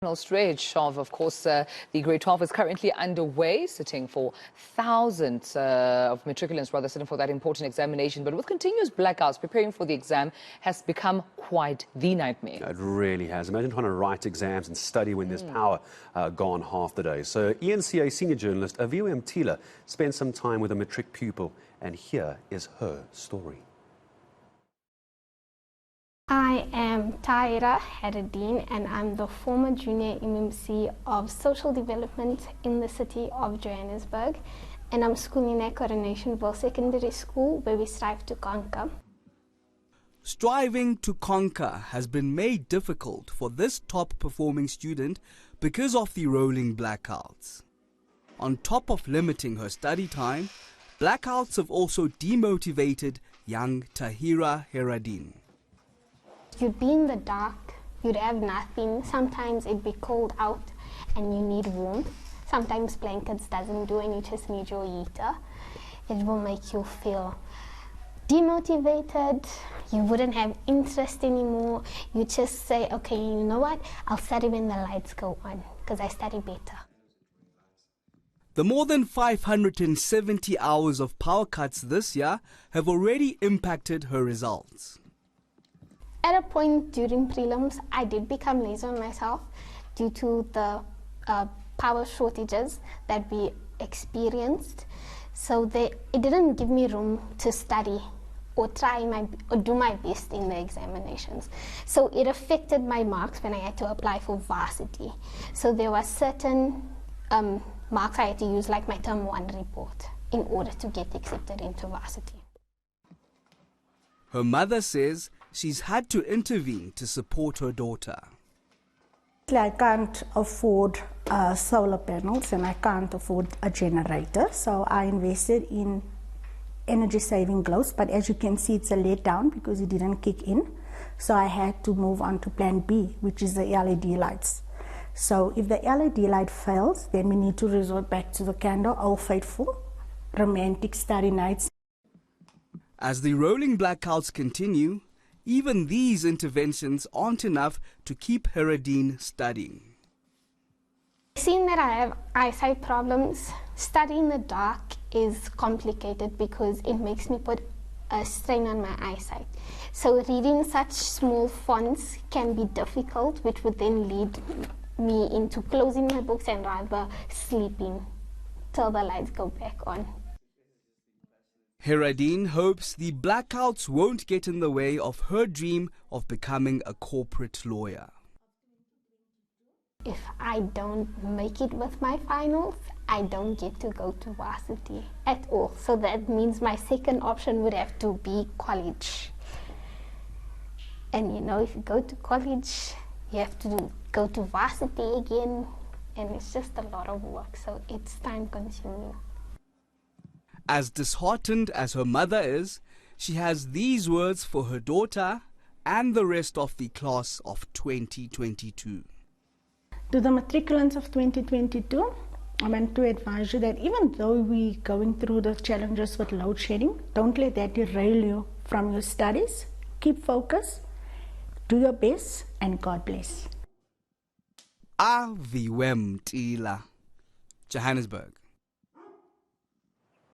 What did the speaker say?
Final stretch of course, the grade 12 is currently underway, sitting for thousands of matriculants, rather, sitting for that important examination. But with continuous blackouts, preparing for the exam has become quite the nightmare. It really has. Imagine trying to write exams and study when there's power gone half the day. So eNCA senior journalist Aviwe Mtila spent some time with a matric pupil, and here is her story. I am Taira Heredine, and I'm the former junior MMC of social development in the city of Johannesburg, and I'm schooling at Coronationville Secondary School, where we strive to conquer. Striving to conquer has been made difficult for this top-performing student because of the rolling blackouts. On top of limiting her study time, blackouts have also demotivated young Tahira Heredine. You'd be in the dark, you'd have nothing. Sometimes it'd be cold out and you need warmth. Sometimes blankets doesn't do and you just need your heater. It will make you feel demotivated. You wouldn't have interest anymore. You just say, okay, you know what? I'll study when the lights go on because I study better. The more than 570 hours of power cuts this year have already impacted her results. At a point during prelims, I did become lazy on myself due to the power shortages that we experienced. So it didn't give me room to study or do my best in the examinations. So it affected my marks when I had to apply for varsity. So there were certain marks I had to use, like my term 1 report, in order to get accepted into varsity. Her mother says she's had to intervene to support her daughter. I can't afford solar panels and I can't afford a generator, so I invested in energy saving gloves, but as you can see it's a letdown because it didn't kick in, so I had to move on to plan B, which is the LED lights. So if the LED light fails, then we need to resort back to the candle, Old Faithful, romantic starry nights. As the rolling blackouts continue, even these interventions aren't enough to keep Heredine studying. Seeing that I have eyesight problems, studying in the dark is complicated because it makes me put a strain on my eyesight. So reading such small fonts can be difficult, which would then lead me into closing my books and rather sleeping till the lights go back on. Heredine hopes the blackouts won't get in the way of her dream of becoming a corporate lawyer. If I don't make it with my finals, I don't get to go to varsity at all. So that means my second option would have to be college. And you know, if you go to college, you have to go to varsity again, and it's just a lot of work, so it's time consuming. As disheartened as her mother is, she has these words for her daughter and the rest of the class of 2022. To the matriculants of 2022, I want to advise you that even though we're going through the challenges with load shedding, don't let that derail you from your studies. Keep focused, do your best, and God bless. Aviwe Mtila, Johannesburg.